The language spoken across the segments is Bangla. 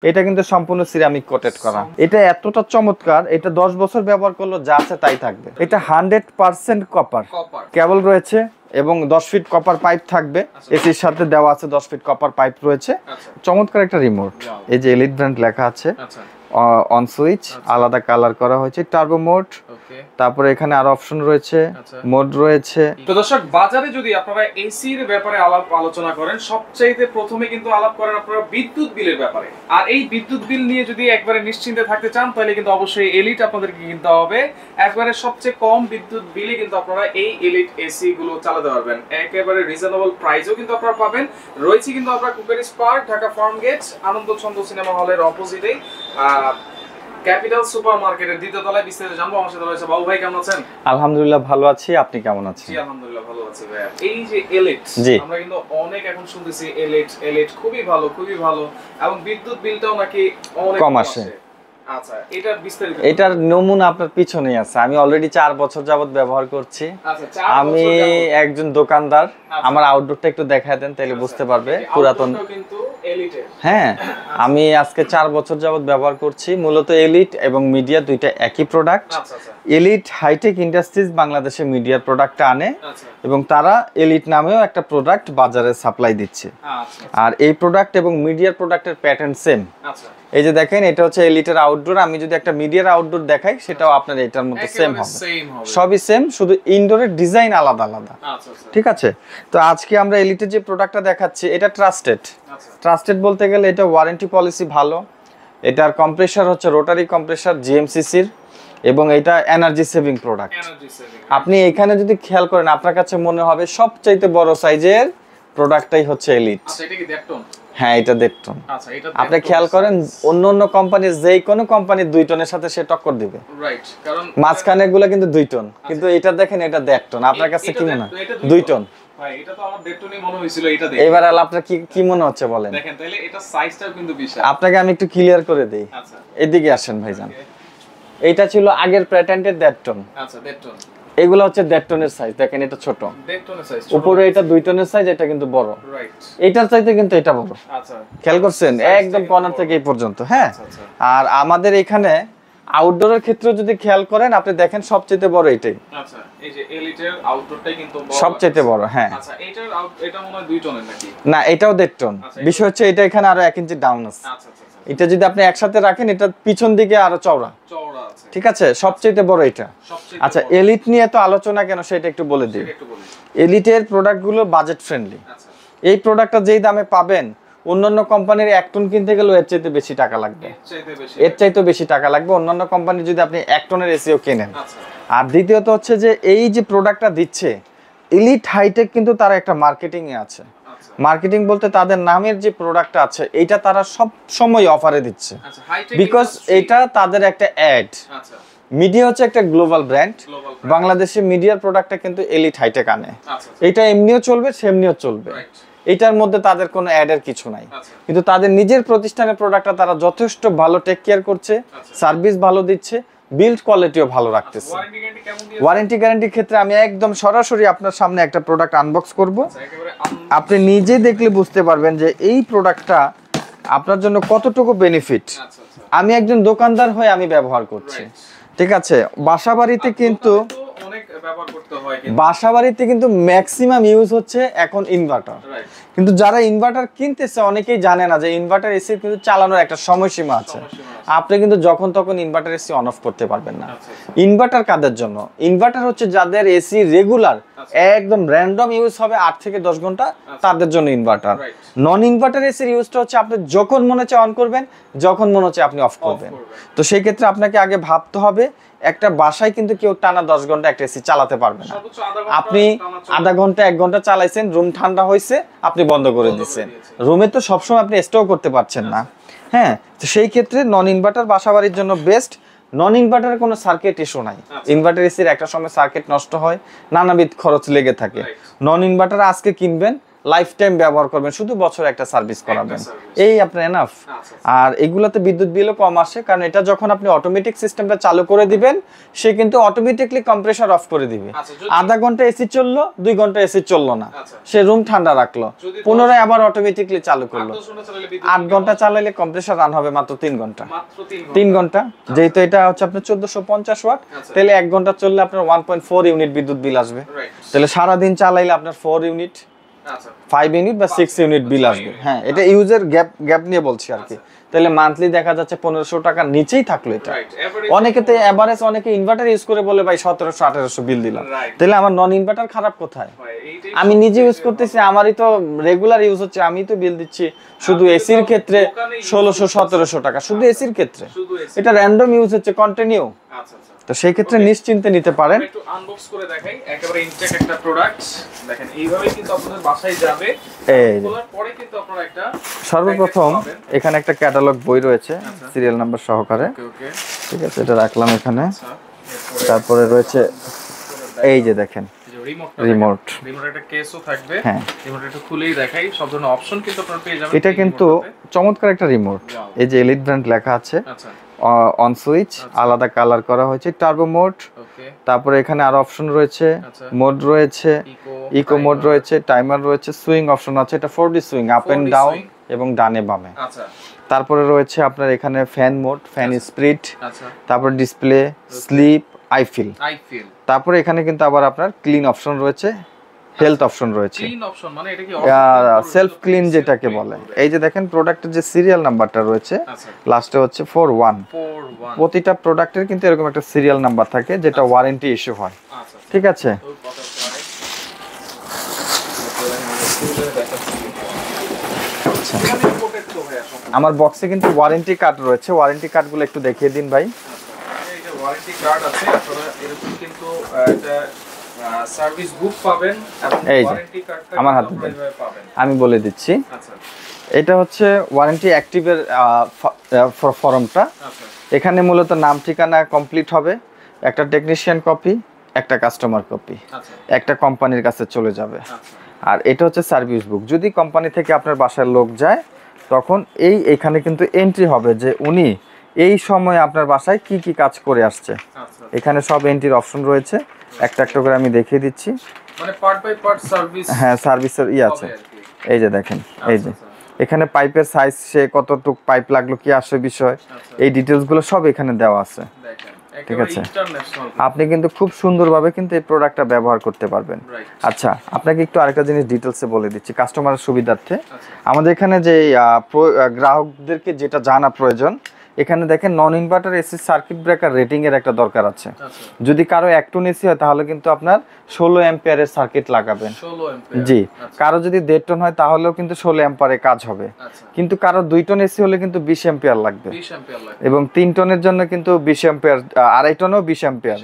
এটা কিন্তু সম্পূর্ণ সিরামিক কোটেড করা। এটা এতটা চমৎকার, এটা 10 বছর ব্যবহার করলে যা আছে তাই থাকবে। এটা 100% কপার কেবল রয়েছে এবং 10 ফিট কপার পাইপ থাকবে। এসির সাথে দেওয়া আছে 10 ফিট কপার পাইপ রয়েছে। চমৎকার একটা রিমোট, এই যে এলিট ব্র্যান্ড লেখা আছে। অন সুইচ, আলাদা কালার করা হয়েছে, টার্বো মোড, তারপরে এখানে আরো অপশন রয়েছে, মোড রয়েছে। তো দর্শক, বাজারে যদি আপনারা এসির ব্যাপারে আলোচনা করেন, সবচাইতে প্রথমে কিন্তু আলাপ করেন আপনারা বিদ্যুৎ বিলের ব্যাপারে। আর এই বিদ্যুৎ বিল নিয়ে যদি একবারে নিশ্চিন্তে থাকতে চান, তাহলে কিন্তু অবশ্যই এলিট আপনাদেরকে কিনতে হবে। একবারে সবচেয়ে কম বিদ্যুৎ বিলে কিন্তু আপনারা এই এলিট এসি গুলো চালাতে পারবেন। একেবারে রিজনেবল প্রাইসও কিন্তু আপনারা পাবেন। রয়েছে কিন্তু আপনারা কুকারিজ Park, Dhaka Farm Gate, Ananda Chhanda cinema হলের অপোজিটেই ক্যাপিটাল সুপারমার্কেটের দ্বিতীয় তলায়। বিস্তারিত জানবো আমার সাথে রয়েছে বাবু ভাই। কেমন আছেন? আলহামদুলিল্লাহ ভালো আছি, আপনি কেমন আছেন? জি আলহামদুলিল্লাহ ভালো আছি ভাই। এই যে এলিট, আমরা কিন্তু অনেক এখন শুনতেছি এলিট খুবই ভালো, খুবই ভালো, এবং বিদ্যুৎ বিলটাও নাকি অনেক কম আসে। আচ্ছা, এটা বিস্তারিত। এটার নমুনা আপনার পিছনেই আছে। আমি অলরেডি 4 বছর যাবত ব্যবহার করছি। আচ্ছা, আমি একজন দোকানদার। আমার আউটডোরটা একটু দেখায় দেন, তাহলে বুঝতে পারবে। পুরাতন কিন্তু এলিটের। হ্যাঁ, আমি আজকে 4 বছর যাবত ব্যবহার করছি। মূলত এলিট এবং মিডিয়া দুইটা একই প্রোডাক্ট। এলিট হাইটেক ইন্ডাস্ট্রিজ বাংলাদেশে মিডিয়ার প্রোডাক্টটা আনে এবং তারা এলিট নামেও একটা প্রোডাক্ট বাজারে সাপ্লাই দিচ্ছে। আর এই প্রোডাক্ট এবং মিডিয়ার প্রোডাক্টের প্যাটার্ন সেম। এই যে দেখেন, এটা হচ্ছে এলিটের আউটডোর। আমি যদি একটা মিডিয়ার আউটডোর দেখাই, সেটাও আপনার এটার মতো সেম হবে। সবই সেম, শুধু ইনডোরের ডিজাইন আলাদা আলাদা। ঠিক আছে। তো আজকে আমরা এলিটের যে প্রোডাক্টটা দেখাচ্ছি, এটা ট্রাস্টেড বলতে গেলে এটা ওয়ারেন্টি পলিসি ভালো। এটার কম্প্রেসার হচ্ছে রোটারি কম্প্রেসার জিএমসিসির, এবং এটা এনার্জি সেভিং প্রোডাক্ট। আপনি এখানে যদি খেয়াল করেন, আপনার কাছে মনে হবে সবচাইতে বড় সাইজের প্রোডাক্টটাই হচ্ছে এলিট। আচ্ছা, এটা কি দেখটন? হ্যাঁ, এটা দেখটন। আচ্ছা, এটা আপনি খেয়াল করেন, অন্য কোম্পানির যেই কোনো কোম্পানির 2 টনের সাথে সে টক্কর দিবে। রাইট, কারণ মাঝখানেরগুলো কিন্তু 2 টন, কিন্তু এটা দেখেন, এটা 1.5 টন। আপনার কাছে কি মনে হয়? 2 টন। ভাই, এটা তো আমার 1.5 টনই মনে হইছিল। এটা দেখেন এবার আপনার কি মনে হচ্ছে বলেন? দেখেন, তাহলে এটা সাইজটাও কিন্তু বিশাল। আপনাকে আমি একটু ক্লিয়ার করে দেই। আচ্ছা, এদিকে আসেন ভাইজান। এইটা ছিল আগের প্যাটেন্টের 1.5 টন। আচ্ছা, 1.5 টন। এগুলো হচ্ছে 1.5 টনের সাইজ। দেখেন, এটা ছোট। 1.5 টনের সাইজ। উপরে এটা 2 টনের সাইজ, এটা কিন্তু বড়। রাইট। এটার চাইতে কিন্তু এটা বড়। আচ্ছা, খেয়াল করছেন? একদম কর্নার থেকে এই পর্যন্ত। হ্যাঁ। আর আমাদের এখানে আউটডোরের ক্ষেত্রে যদি খেয়াল করেন, আপনি দেখেন সবচেয়ে বড় এটাই। আচ্ছা, এই যে এলিটের আউটডোরটাই কিন্তু বড়, সবচেয়ে বড়। হ্যাঁ। আচ্ছা, এটা মনে হয় 2 টনের নাকি? না, এটাও 1.5 টন। বিষয় হচ্ছে এটা এখানে আরো 1 ইঞ্চি ডাউন আছে। আচ্ছা, এটা যদি আপনি একসাথে রাখেন, এটা পিছন দিকে আরো চওড়া আছে। ঠিক আছে, সবচেয়ে বড় এটা। আচ্ছা, এলিট নিয়ে তো আলোচনা কেন সেটা একটু বলে দিই। এলিটের প্রোডাক্টগুলো বাজেট ফ্রেন্ডলি। এই প্রোডাক্টটা যেই দামে পাবেন, অন্যান্য কোম্পানির 1 টন কিনতে গেলে এর চাইতে বেশি টাকা লাগবে। এর চাইতে বেশি টাকা লাগবে অন্যান্য কোম্পানি যদি আপনি 1 টনের এসিও কেনেন। আর দ্বিতীয়ত হচ্ছে যে এই যে প্রোডাক্টটা দিচ্ছে এলিট হাইটেক, কিন্তু তারা একটা মার্কেটিং এ আছে। মার্কেটিং বলতে তাদের নামের যে প্রোডাক্টটা আছে, এটা তারা সব সময় অফারে দিচ্ছে, বিকজ এটা তাদের একটা অ্যাড। মিডিয়া হচ্ছে একটা গ্লোবাল ব্র্যান্ড। বাংলাদেশে মিডিয়ার প্রোডাক্টটা কিন্তু এলিট হাইটেক আনে। এটা এমনিও চলবে, সেমনিও চলবে। এটার মধ্যে তাদের কোনো অ্যাডের কিছু নাই, কিন্তু তাদের নিজের প্রতিষ্ঠানের প্রোডাক্টটা তারা যথেষ্ট ভালো টেক কেয়ার করছে, সার্ভিস ভালো দিচ্ছে, বিল্ড কোয়ালিটিও ভালো রাখতেছে। ওয়ারেন্টি গ্যারান্টির ক্ষেত্রে আমি একদম সরাসরি আপনার সামনে একটা প্রোডাক্ট আনবক্স করব। আপনি নিজে দেখলে বুঝতে পারবেন যে এই প্রোডাক্টটা আপনার জন্য কতটুকু বেনিফিট। আমি একজন দোকানদার হয়ে আমি ব্যবহার করছি। ঠিক আছে। বাসাবাড়িতে কিন্তু ম্যাক্সিমাম ইউজ হচ্ছে এখন ইনভার্টার। কিন্তু যারা ইনভার্টার কিনতেছে অনেকেই জানে না যে ইনভার্টার এসি কিন্তু চালানোর একটা সময়সীমা আছে। আপনি কিন্তু যখন তখন ইনভার্টার এসি অন অফ করতে পারবেন না। ইনভার্টার কাদের জন্য? ইনভার্টার হচ্ছে যাদের এসি রেগুলার একদম র্যান্ডম ইউজ হবে 8 থেকে 10 ঘন্টা, তাদের জন্য ইনভার্টার। নন ইনভার্টার এসির ইউজটা হচ্ছে আপনি যখন মনে চায় অন করবেন, যখন মনে হচ্ছে আপনি অফ করবেন। তো সেই ক্ষেত্রে আপনাকে আগে ভাবতে হবে, একটা বাসায় কিন্তু কেউ টানা 10 ঘন্টা একটা এসি চালাতে পারবে না। আপনি আধা ঘন্টা 1 ঘন্টা চালাইছেন, রুম ঠান্ডা হয়েছে, আপনি বন্ধ করে দিচ্ছেন। রুমে তো সবসময় আপনি স্টোর করতে পারছেন না। হ্যাঁ, তো সেই ক্ষেত্রে নন ইনভার্টার বাসাবাড়ির জন্য বেস্ট। নন ইনভার্টারের কোনো সার্কিট ইস্যু নাই। ইনভার্টার এসির একটা সময় সার্কিট নষ্ট হয়, নানাবিধ খরচ লেগে থাকে। নন ইনভার্টার আজকে কিনবেন, লাইফ টাইম ব্যবহার করবেন, শুধু বছরে একটা সার্ভিস করাবেন, এই আপনার এনাফ। আর এগুলোতে বিদ্যুৎ বিলও কম আসে, কারণ এটা যখন আপনি অটোমেটিক সিস্টেমটা চালু করে দিবেন, সে কিন্তু অটোমেটিকলি কম্প্রেসার অফ করে দিবে। আধা ঘন্টা এসি চললো, 2 ঘন্টা এসি চললো না, সে রুম ঠান্ডা রাখলো, পুনরায় আবার অটোমেটিকলি চালু করলো। 8 ঘন্টা চালাইলে কম্প্রেসার রান হবে মাত্র 3 ঘন্টা। 3 ঘন্টা, যেহেতু এটা হচ্ছে আপনার 1450 ওয়াট, তাহলে 1 ঘন্টা চললে আপনার 1.4 ইউনিট বিদ্যুৎ বিল আসবে। তাহলে সারাদিন চালাইলে আপনার 4 ইউনিট, 5 ইউনিট বা 6 ইউনিট বিল আসবে। হ্যাঁ, এটা ইউজের গ্যাপ নিয়ে বলছি আর কি। তাহলে মান্থলি দেখা যাচ্ছে 1500 টাকার নিচেই থাকলো এটা। অনেকেতে এভারেজ, অনেকে ইনভার্টার ইউজ করে বলে ভাই 1700-1800 বিল দিলাম, তাহলে আমার নন ইনভার্টার খারাপ কোথায়? আমি নিজে ইউজ করতেছি, আমারই তো রেগুলার ইউজ হচ্ছে, আমি তো বিল দিচ্ছি শুধু এসির ক্ষেত্রে 1600-1700 টাকা, শুধু এসির ক্ষেত্রে। এটা র্যান্ডম ইউজ হচ্ছে, কন্টিনিউ। তো সেই ক্ষেত্রে নিশ্চিন্তে নিতে পারেন। একটু আনবক্স করে দেখাই, একেবারে ইনটেক একটা প্রোডাক্ট। দেখেন এইভাবে কিন্তু আপনাদের বাসায় যাবে, খোলার পরে কিন্তু আপনারা একটা সর্বপ্রথম এখানে একটা ক্যাটালগ বই রয়েছে সিরিয়াল নাম্বার সহকারে। ঠিক আছে, এটা রাখলাম এখানে। তারপরে রয়েছে এই যে দেখেন রিমোট, একটা কেসও থাকবে। হ্যাঁ, রিমোট একটু খুলেই দেখাই, সব ধরনের অপশন কিন্তু আপনারা পেয়ে যাবেন। এটা কিন্তু চমৎকার একটা রিমোট। এই যে এলিট ব্র্যান্ড লেখা আছে, আচ্ছা, অন সুইচ, আলাদা কালার করা হয়েছে, টার্বো মোড। তারপরে এখানে আরো অপশন রয়েছে, মোড রয়েছে, ইকো মোড রয়েছে, টাইমার রয়েছে, সুইং অপশন আছে। এটা 4D swing, up and down এবং ডানে বামে। আচ্ছা, তারপরে রয়েছে আপনার এখানে ফ্যান মোড, ফ্যান স্পিড, তারপর ডিসপ্লে, স্লিপ, আই ফিল। তারপরে এখানে কিন্তু আবার আপনার ক্লিন অপশন রয়েছে, হেলথ অপশন রয়েছে, ক্লিন অপশন মানে এটা কি সেলফ ক্লিন যেটাকে বলে। এই যে দেখেন প্রোডাক্টের যে সিরিয়াল নাম্বারটা রয়েছে, লাস্টে হচ্ছে 41। প্রতিটা প্রোডাক্টের কিন্তু এরকম একটা সিরিয়াল নাম্বার থাকে, যেটা ওয়ারেন্টি ইস্যু হয়। ঠিক আছে, আমার বক্সে কিন্তু ওয়ারেন্টি কার্ড রয়েছে, ওয়ারেন্টি কার্ডগুলো একটু দেখিয়ে দিন ভাই। এই যে ওয়ারেন্টি কার্ড আছে, আপনারা এরকম কিন্তু একটা সার্ভিস বুক পাবেন এবং ওয়ারেন্টি কার্ডটা আমার হাতে পাবেন। আমি বলে দিচ্ছি, আচ্ছা, এটা হচ্ছে ওয়ারেন্টি অ্যাক্টিভের ফর্মটা। এখানে মূলত নাম ঠিকানা কমপ্লিট হবে, একটা টেকনিশিয়ান কপি, একটা কাস্টমার কপি, একটা কোম্পানির কাছে চলে যাবে। আর এটা হচ্ছে সার্ভিস বুক। যদি কোম্পানি থেকে আপনার বাসার লোক যায়, তখন এখানে কিন্তু এন্ট্রি হবে যে উনি এই সময় আপনার বাসায় কি কি কাজ করে আসছে। এখানে সব এন্ট্রির অপশন রয়েছে, একটা একটা করে আমি দেখিয়ে দিচ্ছি। মানে পার্ট বাই পার্ট সার্ভিস, হ্যাঁ, সার্ভিসের আছে। এই যে দেখেন, এই যে এখানে পাইপের সাইজ, সে কতটুকু পাইপ লাগলো, কি আসে বিষয়, এই ডিটেলসগুলো সব এখানে দেওয়া আছে। ঠিক আছে, আপনি কিন্তু খুব সুন্দরভাবে কিন্তু এই প্রোডাক্টটা ব্যবহার করতে পারবেন। আচ্ছা, আপনাকে একটু আরেকটা জিনিস ডিটেলসে বলে দিচ্ছি কাস্টমারের সুবিধার্থে। আমাদের এখানে যে গ্রাহকদেরকে যেটা জানা প্রয়োজন, এখানে দেখেন নন inverter AC circuit breaker rating এর একটা দরকার আছে। যদি কারো 1 টন এসি হয়, তাহলে কিন্তু আপনার 16 অ্যাম্পিয়ারের সার্কিট লাগাবেন। জি, কারো যদি 1.5 টন হয়, তাহলেও কিন্তু 16 অ্যাম্পিয়ারে কাজ হবে। কিন্তু কারো 2 টন এসি হলে কিন্তু 20 অ্যাম্পিয়ার লাগবে, এবং 3 টনের জন্য কিন্তু 20 অ্যাম্পিয়ার, 2.5 টনেও 20 অ্যাম্পিয়ার।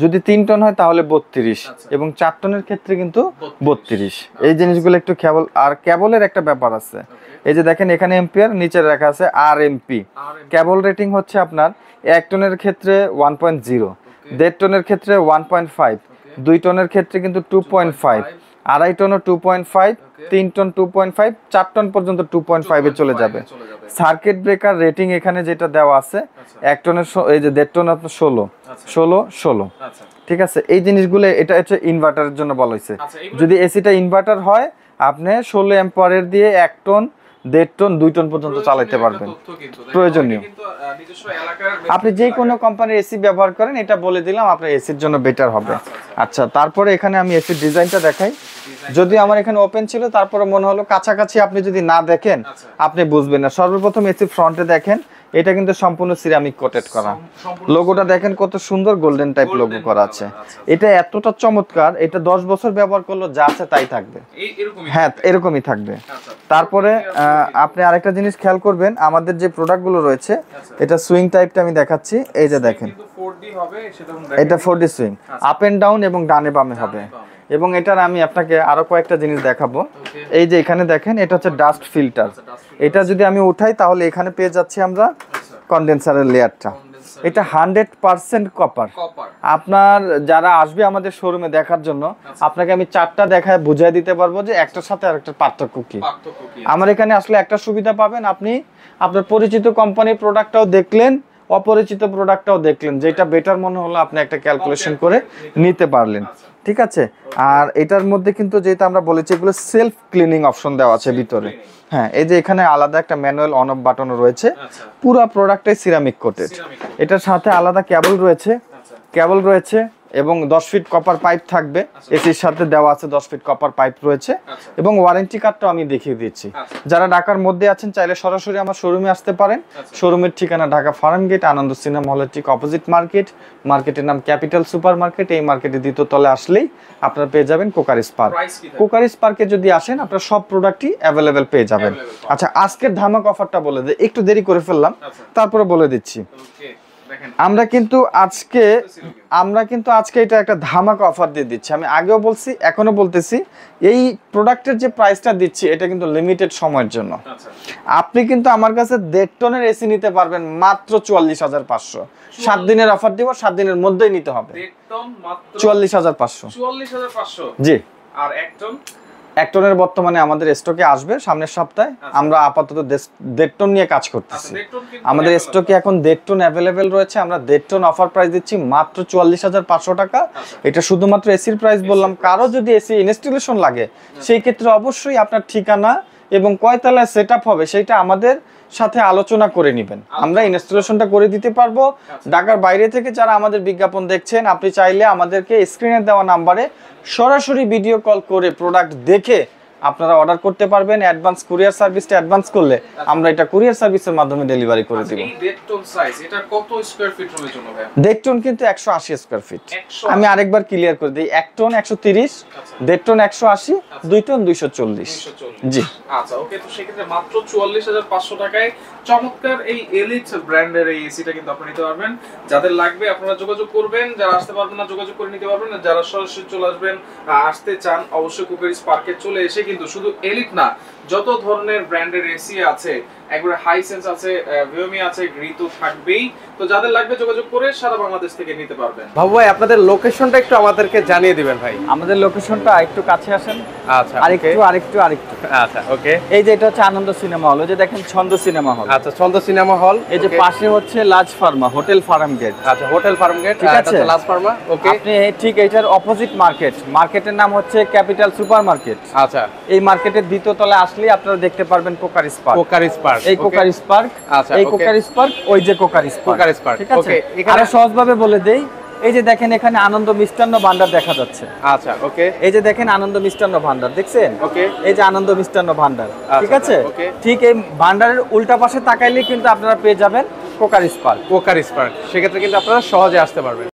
যদি 3 টন হয় তাহলে 32, এবং 4 টনের ক্ষেত্রে কিন্তু 32। এই জিনিসগুলো একটু কেবল, আর কেবলের একটা ব্যাপার আছে। এই যে দেখেন এখানে এম্পিয়ার, নিচে লেখা আছে আরএমপি। কেবল রেটিং হচ্ছে আপনার 1 টনের ক্ষেত্রে 1.0, 1.5 টনের ক্ষেত্রে 1.5, 2 টনের ক্ষেত্রে কিন্তু 2.5, 2.5 টনও 2.5, 3 টন 2.5, 4 টন পর্যন্ত 2.5 এ চলে যাবে। সার্কিট ব্রেকার রেটিং এখানে যেটা দেওয়া আছে, 1 টনের এই যে 1.5 টন আপনার 16। ঠিক আছে, এই জিনিসগুলো এটা হচ্ছে ইনভার্টারের জন্য বলা হয়েছে। যদি এসিটা ইনভার্টার হয়, আপনি 16 অ্যাম্পিয়ারের দিয়ে 1 টন, 1.5 টন, 2 টন পর্যন্ত চালাতে পারবেন। প্রয়োজনীয়, আপনি যে কোনো কোম্পানির এসি ব্যবহার করেন, এটা বলে দিলাম, আপনার এসির জন্য বেটার হবে। আচ্ছা, তারপরে এখানে আমি এসির ডিজাইনটা দেখাই। যদি আমার এখানে ওপেন ছিল, তারপরে মনে হলো কাছাকাছি আপনি যদি না দেখেন আপনি বুঝবেন না। সর্বপ্রথম এসি ফ্রন্টে দেখেন, এটা কিন্তু সম্পূর্ণ সিরামিক কোটেড করা। লোগোটা দেখেন কত সুন্দর গোল্ডেন টাইপ লোগো করা আছে। এটা এতটা চমৎকার, এটা 10 বছর ব্যবহার করলে যা আছে তাই থাকবে। হ্যাঁ, এরকমই থাকবে। তারপরে আপনি আরেকটা জিনিস খেয়াল করবেন, আমাদের যে প্রোডাক্টগুলো রয়েছে, এটা সুইং টাইপটা আমি দেখাচ্ছি। এই যে দেখেন, এটা 4D swing, up and down এবং ডানে বামে হবে। এবং এটার আমি আপনাকে আরো কয়েকটা জিনিস দেখাবো। এই যে এখানে দেখেন, এটা হচ্ছে ডাস্ট ফিল্টার। এটা যদি আমি উঠাই, তাহলে এখানে পেয়ে যাচ্ছি আমরা কন্ডেন্সারের লেয়ারটা। এটা 100% কপার। কপার। আপনার যারা আসবে আমাদের শোরুমে দেখার জন্য আপনাকে আমি 4টা দেখায় বুঝিয়ে দিতে পারবো যে একটার সাথে আরেকটার পার্থক্য কি। আমার এখানে আসলে একটা সুবিধা পাবেন, আপনি আপনার পরিচিত কোম্পানির প্রোডাক্টটাও দেখলেন, অপরিচিত প্রোডাক্টটাও দেখলেন, যেটা বেটার মনে হলো আপনি একটা ক্যালকুলেশন করে নিতে পারলেন। ঠিক আছে। আর এটার মধ্যে কিন্তু যেটা আমরা বলেছি এগুলো সেলফ ক্লিনিং অপশন দেওয়া আছে ভিতরে। হ্যাঁ, এই যে এখানে আলাদা একটা ম্যানুয়াল অন অফ বাটন রয়েছে। পুরো প্রোডাক্টটাই সিরামিক কোটেড। এটার সাথে আলাদা কেবল রয়েছে এবং 10 ফিট কপার পাইপ থাকবে। এসির সাথে দেওয়া আছে 10 ফিট কপার পাইপ রয়েছে এবং ওয়ারেন্টি কার্ডটাও আমি দেখিয়ে দিচ্ছি। যারা ঢাকার মধ্যে আছেন চাইলে সরাসরি আমার শোরুমে আসতে পারেন। শোরুমের ঠিকানা ঢাকা ফার্ম গেট, আনন্দ সিনেমা হলের ঠিক অপোজিট মার্কেটের নাম ক্যাপিটাল সুপার মার্কেট। এই মার্কেটের দ্বিতীয় তলে আসলেই আপনারা পেয়ে যাবেন কোকারিস পার্ক। কোকারিস পার্কে যদি আসেন আপনারা সব প্রোডাক্টই অ্যাভেলেবেল পেয়ে যাবেন। আচ্ছা, আজকের ধামাক অফারটা বলে দিই, একটু দেরি করে ফেললাম, তারপরে বলে দিচ্ছি। আমরা কিন্তু আজকে এটা একটা ধামাকা অফার দিয়ে দিচ্ছি। আমি আগেও বলছি, এখনো বলতেছি, এই প্রোডাক্টের যে প্রাইসটা দিচ্ছি এটা কিন্তু লিমিটেড সময়ের জন্য। আপনি কিন্তু আমার কাছে 1.5 টনের এসি নিতে পারবেন মাত্র 44,500। 7 দিনের অফার দিব, 7 দিনের মধ্যেই নিতে হবে। 1.5 টন মাত্র 44,500। 44,500 জি। আর 1 টন? 1 টনের বর্তমানে আমাদের স্টকে আসবে সামনের সপ্তাহে। আমরা আপাতত 1.5 টন নিয়ে কাজ করতেছি। আমাদের স্টকে এখন 1.5 টন অ্যাভেলেবেল রয়েছে। আমরা 1.5 টন অফার প্রাইস দিচ্ছি মাত্র 44,500 টাকা। এটা শুধুমাত্র এসির প্রাইস বললাম। কারো যদি এসি ইনস্টলেশন লাগে সেই ক্ষেত্রে অবশ্যই আপনার ঠিকানা এবং কয়তলায় সেটআপ হবে সেটা আমাদের সাথে আলোচনা করে নেবেন। আমরা ইনস্টলেশনটা করে দিতে পারবো। ঢাকার বাইরে থেকে যারা আমাদের বিজ্ঞাপন দেখছেন, আপনি চাইলে আমাদেরকে স্ক্রিনে দেওয়া নাম্বারে সরাসরি ভিডিও কল করে প্রোডাক্ট দেখে আপনারা অর্ডার করতে পারবেন। অ্যাডভান্স কুরিয়ার সার্ভিসটা অ্যাডভান্স করলে আমরা এটা কুরিয়ার সার্ভিসের মাধ্যমে ডেলিভারি করে দেব। এই 1.5 টন সাইজ এটা কত স্কয়ার ফিট রুমের জন্য ভাই? 1.5 টন কিন্তু 180 স্কয়ার ফিট। আমি আরেকবার ক্লিয়ার করে দিই, 1 টন 130, 1.5 টন 180, 2 টন 240। জি। আচ্ছা, ওকে। তো সেক্ষেত্রে মাত্র 44,500 টাকায় চমৎকার এই এলিট ব্র্যান্ডের এই এসিটা কিন্তু আপনারা নিতে পারবেন। যাদের লাগবে আপনারা যোগাযোগ করবেন, যারা আসতে পারবেন না যোগাযোগ করে নিতে পারবেন, যারা সরাসরি চলে আসবেন আসতে চান অবশ্যই কোকারিস পার্কে চলে এসে কিন্তু শুধু এলিট না, যত ধরনের ব্র্যান্ডের এসি আছে, একবারে হাইসেন্স আছে, ভিওমি আছে, গ্রি তো থাকবেই। তো যাদের লাগবে যোগাযোগ করে সারা বাংলাদেশ থেকে নিতে পারবেন। বাবু ভাই, আপনাদের লোকেশনটা একটু আমাদেরকে জানিয়ে দিবেন ভাই। আমাদের লোকেশনটা একটু কাছে আসেন। আচ্ছা, আরেকটু। আচ্ছা, ওকে। এই যে এটা হচ্ছে আনন্দ সিনেমা হল, ওই যে দেখেন ছন্দ সিনেমা হল। আচ্ছা, ছন্দ সিনেমা হল। এই যে পাশে হচ্ছে লাজ ফার্মা, হোটেল ফার্ম গেট। আচ্ছা, হোটেল ফার্ম গেট, ঠিক আছে, লাজ ফার্মা। ওকে। আপনি ঠিক এটার অপোজিট মার্কেটের নাম হচ্ছে ক্যাপিটাল সুপার মার্কেট। আচ্ছা, এই মার্কেটের দ্বিতীয় তলায় আসলেই আপনারা দেখতে পারবেন কোকারিস পার্ক। এই কোকারিস পার্ক। আচ্ছা, এই কোকারিস পার্ক, ওই যে কোকারিস পার্ক। ঠিক আছে। আরো সহজভাবে বলে দেই, এই যে দেখেন এখানে আনন্দ মিষ্টান্ন ভান্ডার দেখা যাচ্ছে। আচ্ছা, ওকে। এই যে দেখেন আনন্দ মিষ্টান্ন ভান্ডার দেখছেন? ওকে। এই যে আনন্দ মিষ্টান্ন ভান্ডার। ঠিক আছে। ওকে। ঠিক এই ভান্ডারের উল্টা পাশে তাকাইলে কিন্তু আপনারা পেয়ে যাবেন কোকারিস পার্ক। সেক্ষেত্রে কিন্তু আপনারা সহজে আসতে পারবেন।